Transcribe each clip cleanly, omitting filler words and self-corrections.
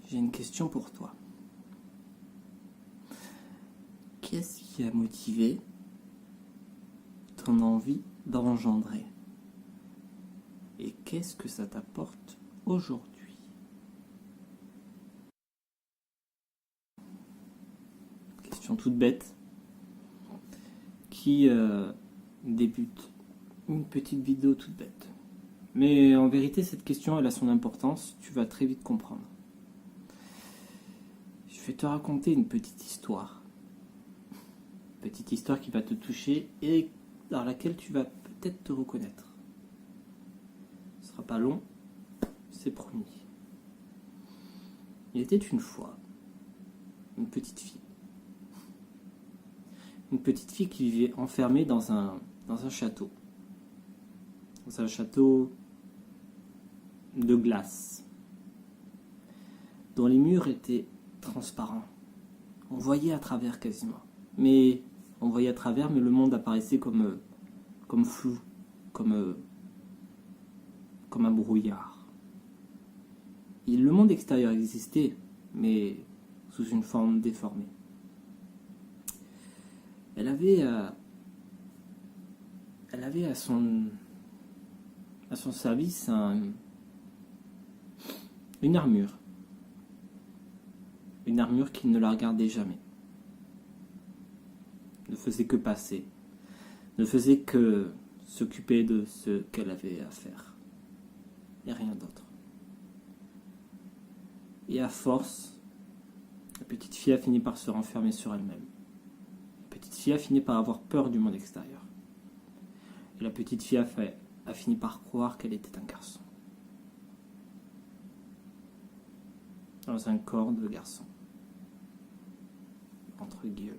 j'ai une question pour toi. Qu'est-ce qui a motivé ton envie d'engendrer? Et qu'est-ce que ça t'apporte aujourd'hui? Question toute bête qui débute une petite vidéo toute bête. Mais en vérité, cette question, elle a son importance, tu vas très vite comprendre. Je vais te raconter une petite histoire. Une petite histoire qui va te toucher et dans laquelle tu vas peut-être te reconnaître. Ce sera pas long, c'est promis. Il était une fois une petite fille. Une petite fille qui vivait enfermée dans un château. Dans un château de glace, dont les murs étaient transparents. On voyait à travers quasiment. Mais le monde apparaissait comme flou, comme un brouillard. Et le monde extérieur existait, mais sous une forme déformée. Elle avait à son service une armure. Une armure qui ne la regardait jamais. Ne faisait que passer. Ne faisait que s'occuper de ce qu'elle avait à faire. Et rien d'autre. Et à force, la petite fille a fini par se renfermer sur elle-même. La petite fille a fini par avoir peur du monde extérieur. Et la petite fille a fini par croire qu'elle était un garçon. Dans un corps de garçon. Entre guillemets.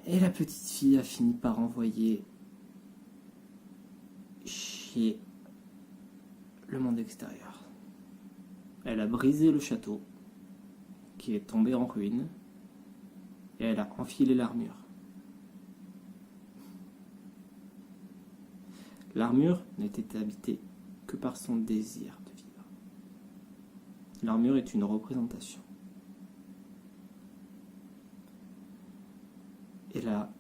Et la petite fille a fini par envoyer chier le monde extérieur. Elle a brisé le château, qui est tombé en ruine, et elle a enfilé l'armure. L'armure n'était habitée que par son désir de vivre. L'armure est une représentation. Et la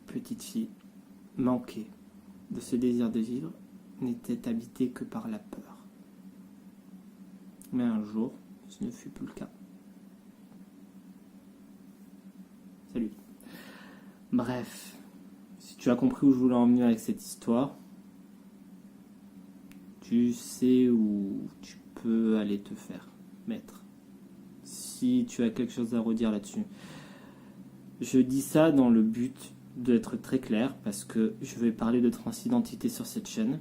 petite fille, manquée de ce désir de vivre, n'était habitée que par la peur. Mais un jour, ce ne fut plus le cas. Salut. Bref, si tu as compris où je voulais en venir avec cette histoire, tu sais où tu peux aller te faire mettre. Si tu as quelque chose à redire là-dessus. Je dis ça dans le but d'être très clair, parce que je vais parler de transidentité sur cette chaîne.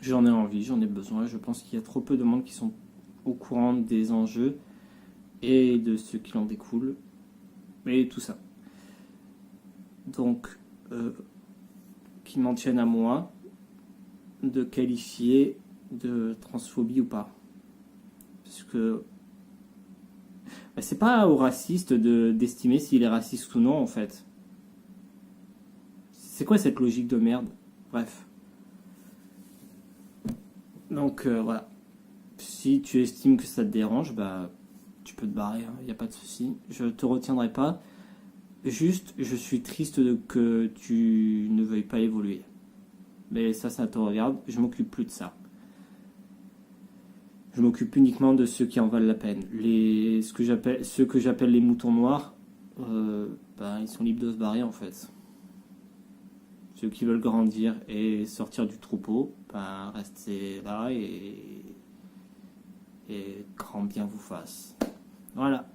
J'en ai envie, j'en ai besoin. Je pense qu'il y a trop peu de monde qui sont au courant des enjeux et de ce qui en découle. Et tout ça. Donc, qui m'en tiennent à moi de qualifier de transphobie ou pas. Parce que c'est pas au raciste d'estimer s'il est raciste ou non, en fait. C'est quoi cette logique de merde? Bref. Donc, voilà. Si tu estimes que ça te dérange, tu peux te barrer, hein, y a pas de souci. Je te retiendrai pas. Juste, je suis triste que tu ne veuilles pas évoluer. Mais ça te regarde. Je m'occupe plus de ça. Je m'occupe uniquement de ceux qui en valent la peine. Ceux que j'appelle les moutons noirs, ils sont libres de se barrer en fait. Ceux qui veulent grandir et sortir du troupeau, restez là et grand bien vous fasse. Voilà.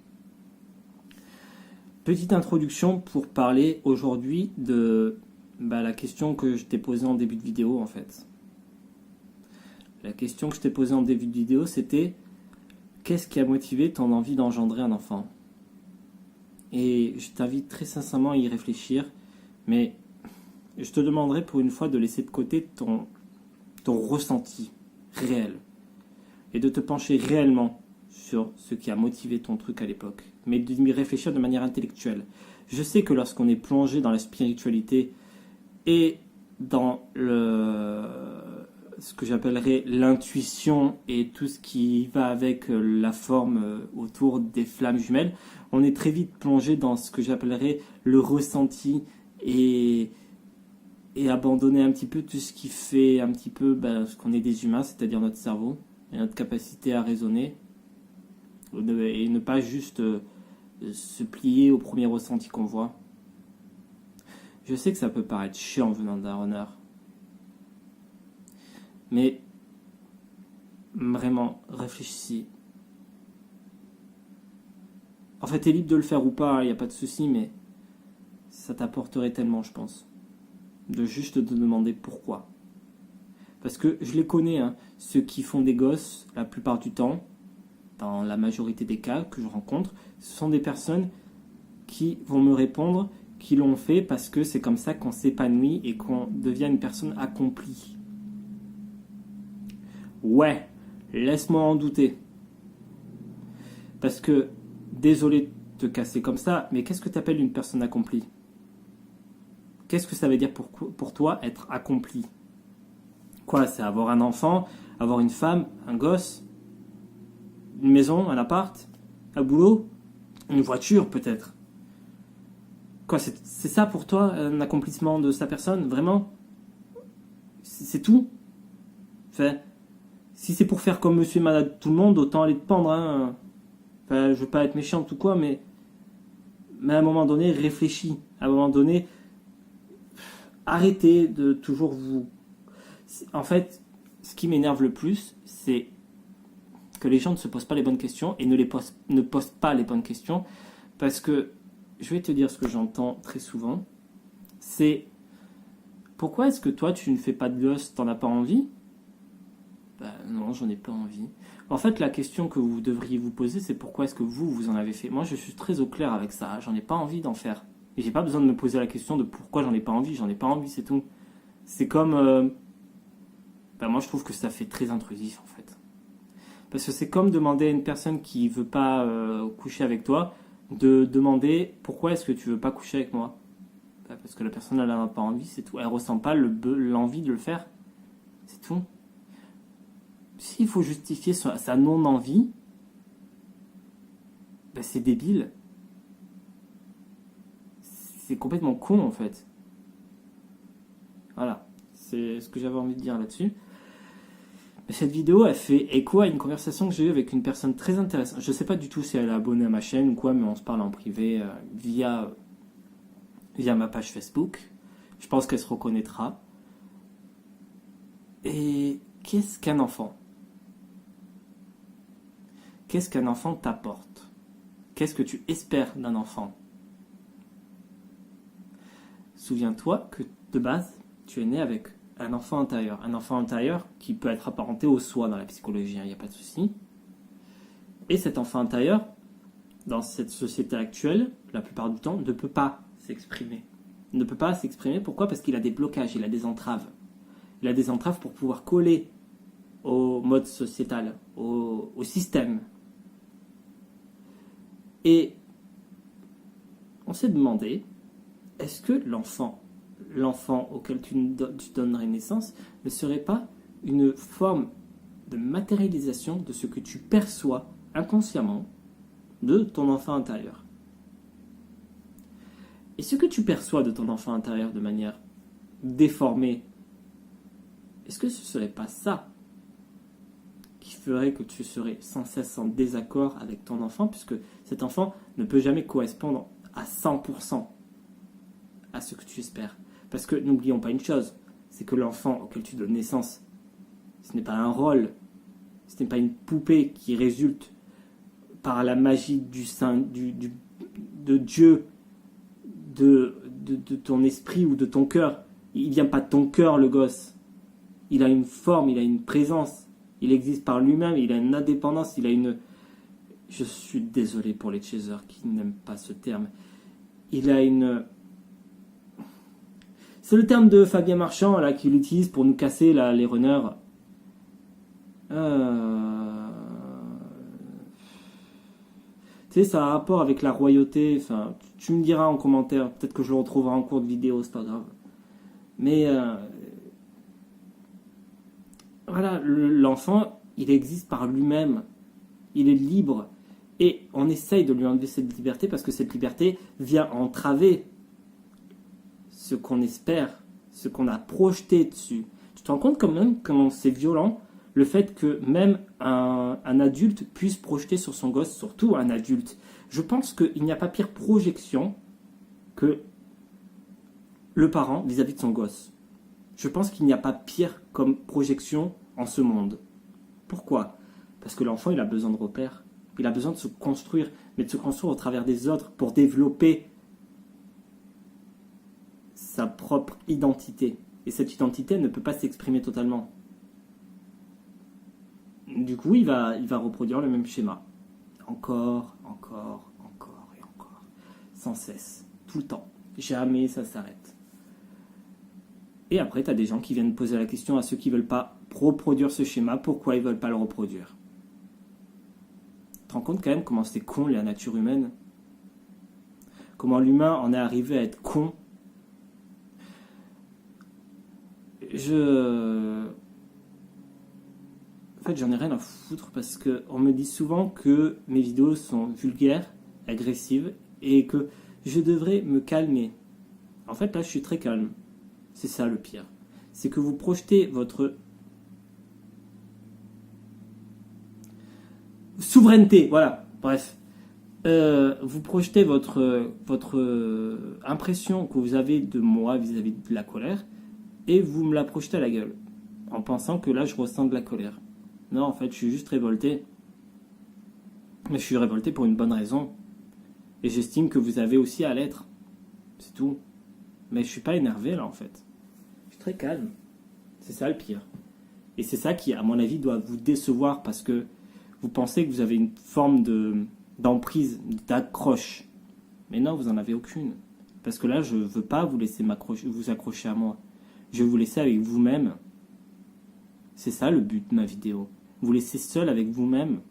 Petite introduction pour parler aujourd'hui de la question que je t'ai posée en début de vidéo en fait. La question que je t'ai posée en début de vidéo, c'était qu'est-ce qui a motivé ton envie d'engendrer un enfant? Et je t'invite très sincèrement à y réfléchir, mais je te demanderai pour une fois de laisser de côté ton ressenti réel et de te pencher réellement sur ce qui a motivé ton truc à l'époque, mais d'y réfléchir de manière intellectuelle. Je sais que lorsqu'on est plongé dans la spiritualité et dans ce que j'appellerais l'intuition et tout ce qui va avec la forme autour des flammes jumelles, on est très vite plongé dans ce que j'appellerais le ressenti et abandonner un petit peu tout ce qui fait un petit peu ce qu'on est des humains, c'est-à-dire notre cerveau et notre capacité à raisonner et ne pas juste se plier au premier ressenti qu'on voit. Je sais que ça peut paraître chiant venant d'un runner, mais vraiment réfléchis. En fait, t'es libre de le faire ou pas, il n'y a pas de souci, mais ça t'apporterait tellement, je pense, de juste te demander pourquoi. Parce que je les connais, hein, ceux qui font des gosses, la plupart du temps, dans la majorité des cas que je rencontre, ce sont des personnes qui vont me répondre qui l'ont fait parce que c'est comme ça qu'on s'épanouit et qu'on devient une personne accomplie. Ouais, laisse-moi en douter. Parce que, désolé de te casser comme ça, mais qu'est-ce que tu appelles une personne accomplie? Qu'est-ce que ça veut dire pour toi être accompli? Quoi, c'est avoir un enfant, avoir une femme, un gosse, une maison, un appart, un boulot, une voiture peut-être? Quoi, c'est ça pour toi, un accomplissement de sa personne, vraiment? C'est tout? Enfin, si c'est pour faire comme monsieur et madame tout le monde, autant aller te pendre, hein. Enfin, je veux pas être méchante ou quoi, mais à un moment donné, réfléchis. À un moment donné, arrêtez de toujours vous... En fait, ce qui m'énerve le plus, c'est que les gens ne se posent pas les bonnes questions et ne posent pas les bonnes questions, parce que je vais te dire ce que j'entends très souvent, c'est pourquoi est-ce que toi tu ne fais pas de gosse, t'en as pas envie? Non, j'en ai pas envie. En fait, la question que vous devriez vous poser, c'est pourquoi est-ce que vous en avez fait? Moi, je suis très au clair avec ça, j'en ai pas envie d'en faire. Et j'ai pas besoin de me poser la question de pourquoi j'en ai pas envie, c'est tout. C'est comme... moi, je trouve que ça fait très intrusif, en fait. Parce que c'est comme demander à une personne qui veut pas coucher avec toi, de demander pourquoi est-ce que tu veux pas coucher avec moi? Parce que la personne elle n'a pas envie, c'est tout. Elle ressent pas l'envie de le faire, c'est tout. S'il faut justifier sa non-envie, c'est débile. C'est complètement con en fait. Voilà, c'est ce que j'avais envie de dire là-dessus. Cette vidéo, elle fait écho à une conversation que j'ai eue avec une personne très intéressante. Je ne sais pas du tout si elle est abonnée à ma chaîne ou quoi, mais on se parle en privé via ma page Facebook. Je pense qu'elle se reconnaîtra. Et qu'est-ce qu'un enfant? Qu'est-ce qu'un enfant t'apporte? Qu'est-ce que tu espères d'un enfant? Souviens-toi que de base, tu es né avec un enfant intérieur. Un enfant intérieur qui peut être apparenté au soi dans la psychologie, il n'y a pas de souci. Et cet enfant intérieur, dans cette société actuelle, la plupart du temps, ne peut pas s'exprimer. Il ne peut pas s'exprimer, pourquoi? Parce qu'il a des blocages, il a des entraves. Il a des entraves pour pouvoir coller au mode sociétal, au système. Et on s'est demandé, est-ce que l'enfant auquel tu donnerais naissance ne serait pas une forme de matérialisation de ce que tu perçois inconsciemment de ton enfant intérieur? Et ce que tu perçois de ton enfant intérieur de manière déformée, est-ce que ce ne serait pas ça qui ferait que tu serais sans cesse en désaccord avec ton enfant, puisque cet enfant ne peut jamais correspondre à 100% à ce que tu espères? Parce que n'oublions pas une chose, c'est que l'enfant auquel tu donnes naissance, ce n'est pas un rôle, ce n'est pas une poupée qui résulte par la magie du Saint, de Dieu, de ton esprit ou de ton cœur. Il ne vient pas de ton cœur, le gosse. Il a une forme, il a une présence, il existe par lui-même, il a une indépendance, il a une... Je suis désolé pour les chasers qui n'aiment pas ce terme. Il a une... C'est le terme de Fabien Marchand là qu'il utilise pour nous casser là, les runners. Tu sais, ça a un rapport avec la royauté. Enfin, tu me diras en commentaire. Peut-être que je le retrouverai en cours de vidéo, c'est pas grave. Mais voilà, l'enfant, il existe par lui-même. Il est libre. Et on essaye de lui enlever cette liberté parce que cette liberté vient entraver ce qu'on espère, ce qu'on a projeté dessus. Tu te rends compte quand même comment c'est violent le fait que même un adulte puisse projeter sur son gosse, surtout un adulte. Je pense qu'il n'y a pas pire projection que le parent vis-à-vis de son gosse. Je pense qu'il n'y a pas pire comme projection en ce monde. Pourquoi ? Parce que l'enfant, il a besoin de repères. Il a besoin de se construire, mais de se construire au travers des autres pour développer sa propre identité. Et cette identité ne peut pas s'exprimer totalement. Du coup, il va reproduire le même schéma. Encore, et encore. Sans cesse. Tout le temps. Jamais ça s'arrête. Et après, tu as des gens qui viennent poser la question à ceux qui ne veulent pas reproduire ce schéma, pourquoi ils ne veulent pas le reproduire. Tu te rends compte quand même comment c'est con la nature humaine ? Comment l'humain en est arrivé à être con ? En fait, j'en ai rien à foutre parce qu'on me dit souvent que mes vidéos sont vulgaires, agressives et que je devrais me calmer. En fait, là, je suis très calme. C'est ça le pire. C'est que vous projetez votre souveraineté, voilà, bref. Vous projetez votre impression que vous avez de moi vis-à-vis de la colère et vous me la projetez à la gueule en pensant que là, je ressens de la colère. Non, en fait, je suis juste révolté. Mais je suis révolté pour une bonne raison. Et j'estime que vous avez aussi à l'être. C'est tout. Mais je suis pas énervé là en fait. Je suis très calme. C'est ça le pire. Et c'est ça qui, à mon avis, doit vous décevoir parce que vous pensez que vous avez une forme d'emprise, d'accroche. Mais non, vous n'en avez aucune. Parce que là, je ne veux pas vous laisser vous accrocher à moi. Je vais vous laisser avec vous-même. C'est ça le but de ma vidéo. Vous laisser seul avec vous-même.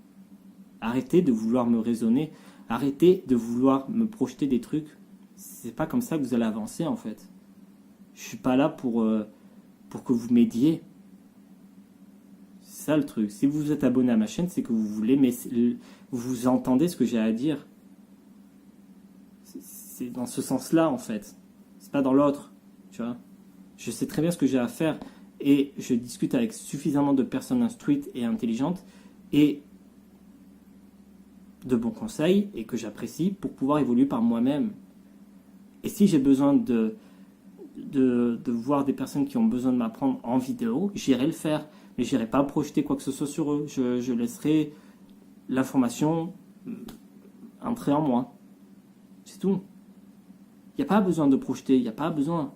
Arrêtez de vouloir me raisonner. Arrêtez de vouloir me projeter des trucs. C'est pas comme ça que vous allez avancer en fait. Je suis pas là pour que vous m'aidiez. C'est ça le truc. Si vous êtes abonné à ma chaîne, c'est que vous voulez, mais vous entendez ce que j'ai à dire. C'est dans ce sens-là en fait. C'est pas dans l'autre. Tu vois. Je sais très bien ce que j'ai à faire et je discute avec suffisamment de personnes instruites et intelligentes et de bons conseils et que j'apprécie pour pouvoir évoluer par moi-même. Et si j'ai besoin de voir des personnes qui ont besoin de m'apprendre en vidéo, j'irai le faire. Mais j'irai pas projeter quoi que ce soit sur eux. Je laisserai l'information entrer en moi. C'est tout. Il n'y a pas besoin de projeter, il n'y a pas besoin.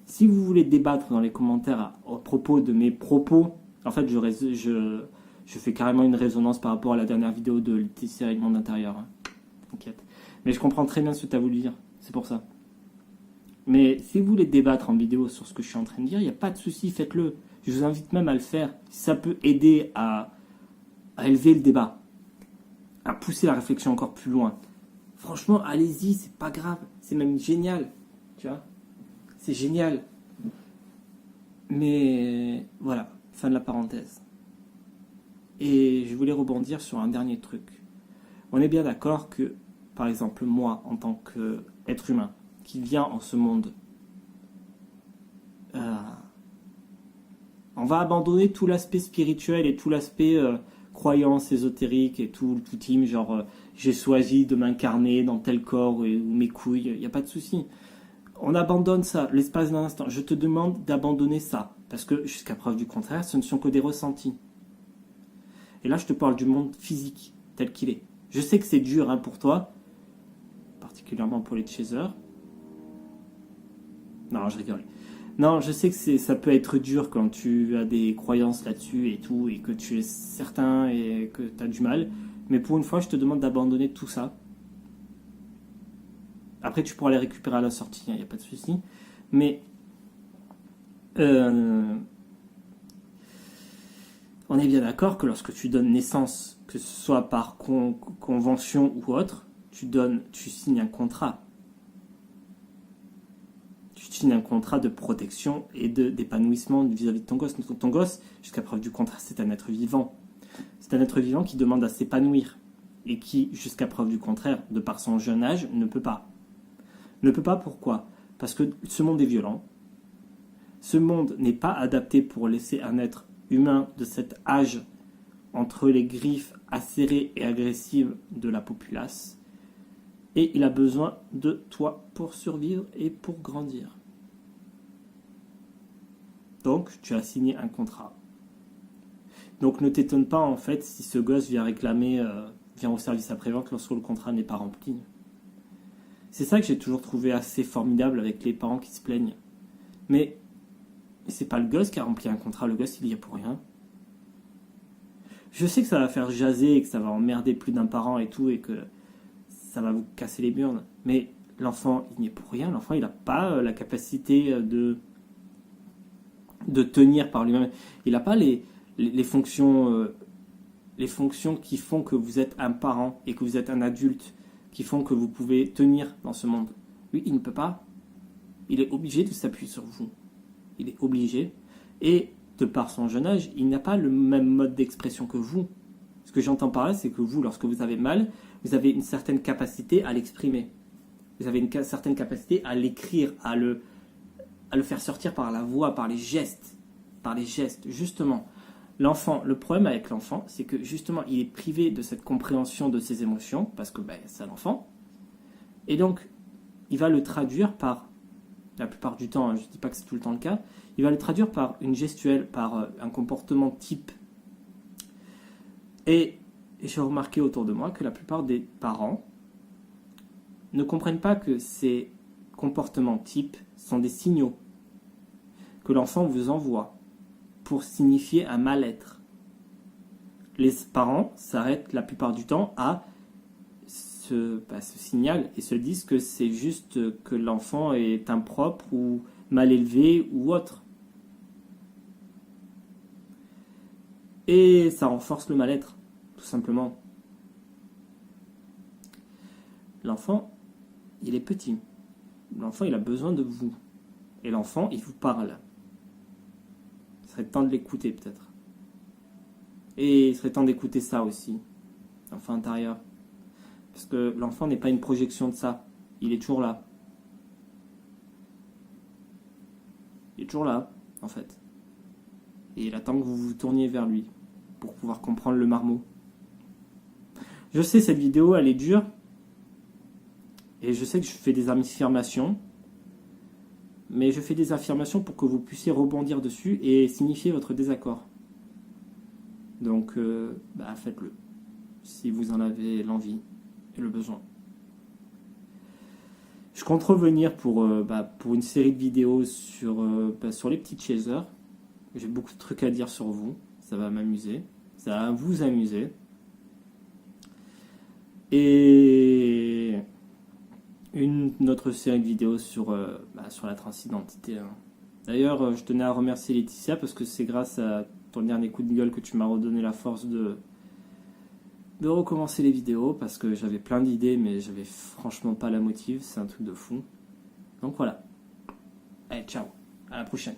Si vous voulez débattre dans les commentaires à propos de mes propos, en fait, je fais carrément une résonance par rapport à la dernière vidéo de Laetitia et le monde intérieur. Hein. T'inquiète. Mais je comprends très bien ce que tu as voulu dire. C'est pour ça. Mais si vous voulez débattre en vidéo sur ce que je suis en train de dire, il n'y a pas de souci, faites-le. Je vous invite même à le faire. Si ça peut aider à élever le débat, à pousser la réflexion encore plus loin. Franchement, allez-y, c'est pas grave. C'est même génial. Tu vois ? C'est génial. Mais voilà, fin de la parenthèse. Et je voulais rebondir sur un dernier truc. On est bien d'accord que, par exemple, moi, en tant qu'être humain, qui vient en ce monde, on va abandonner tout l'aspect spirituel et tout l'aspect croyance ésotérique et tout team, genre j'ai choisi de m'incarner dans tel corps ou mes couilles, il n'y a pas de souci. On abandonne ça, l'espace d'un instant. Je te demande d'abandonner ça, parce que jusqu'à preuve du contraire, ce ne sont que des ressentis. Et là, je te parle du monde physique, tel qu'il est. Je sais que c'est dur hein, pour toi, particulièrement pour les chasers. Non, je rigole. Non, je sais que ça peut être dur quand tu as des croyances là-dessus et tout, et que tu es certain et que tu as du mal. Mais pour une fois, je te demande d'abandonner tout ça. Après, tu pourras les récupérer à la sortie, il n'y a pas de souci. Mais, On est bien d'accord que lorsque tu donnes naissance, que ce soit par convention ou autre, tu signes un contrat. Tu signes un contrat de protection et d'épanouissement vis-à-vis de ton gosse. Ton gosse, jusqu'à preuve du contraire, c'est un être vivant. C'est un être vivant qui demande à s'épanouir et qui, jusqu'à preuve du contraire, de par son jeune âge, ne peut pas. Ne peut pas, pourquoi? Parce que ce monde est violent. Ce monde n'est pas adapté pour laisser un être humain de cet âge entre les griffes acérées et agressives de la populace. Et il a besoin de toi pour survivre et pour grandir. Donc, tu as signé un contrat. Donc, ne t'étonne pas, en fait, si ce gosse vient réclamer, vient au service après-vente lorsque le contrat n'est pas rempli. C'est ça que j'ai toujours trouvé assez formidable avec les parents qui se plaignent. Mais c'est pas le gosse qui a rempli un contrat, le gosse il y est pour rien. Je sais que ça va faire jaser et que ça va emmerder plus d'un parent et tout et que ça va vous casser les burnes. Mais l'enfant il n'y est pour rien, l'enfant il n'a pas la capacité de tenir par lui-même. Il n'a pas les fonctions qui font que vous êtes un parent et que vous êtes un adulte, qui font que vous pouvez tenir dans ce monde. Lui, il ne peut pas. Il est obligé de s'appuyer sur vous. Il est obligé. Et de par son jeune âge, il n'a pas le même mode d'expression que vous. Ce que j'entends par là, c'est que vous, lorsque vous avez mal, vous avez une certaine capacité à l'exprimer. Vous avez une certaine capacité à l'écrire, à le faire sortir par la voix, par les gestes. Par les gestes, justement. L'enfant, le problème avec l'enfant, c'est que justement, il est privé de cette compréhension de ses émotions, parce que c'est un enfant. Et donc, il va le traduire par, la plupart du temps, je ne dis pas que c'est tout le temps le cas, il va le traduire par une gestuelle, par un comportement type. Et j'ai remarqué autour de moi que la plupart des parents ne comprennent pas que ces comportements types sont des signaux que l'enfant vous envoie pour signifier un mal-être. Les parents s'arrêtent la plupart du temps à ce signal et se disent que c'est juste que l'enfant est impropre ou mal élevé ou autre. Et ça renforce le mal-être, tout simplement. L'enfant, il est petit. L'enfant, il a besoin de vous. Et l'enfant, il vous parle. Il serait temps de l'écouter, peut-être. Et il serait temps d'écouter ça aussi, l'enfant intérieur. Parce que l'enfant n'est pas une projection de ça. Il est toujours là. Il est toujours là, en fait. Et il attend que vous vous tourniez vers lui pour pouvoir comprendre le marmot. Je sais, cette vidéo, elle est dure. Et je sais que je fais des affirmations. Mais je fais des affirmations pour que vous puissiez rebondir dessus et signifier votre désaccord. Donc, faites-le. Si vous en avez l'envie et le besoin. Je compte revenir pour une série de vidéos sur les petits chasers. J'ai beaucoup de trucs à dire sur vous. Ça va m'amuser. Ça va vous amuser. Et une autre série de vidéos sur la transidentité. D'ailleurs, je tenais à remercier Laetitia parce que c'est grâce à ton dernier coup de gueule que tu m'as redonné la force de recommencer les vidéos parce que j'avais plein d'idées mais j'avais franchement pas la motive. C'est un truc de fou. Donc voilà. Allez, ciao. À la prochaine.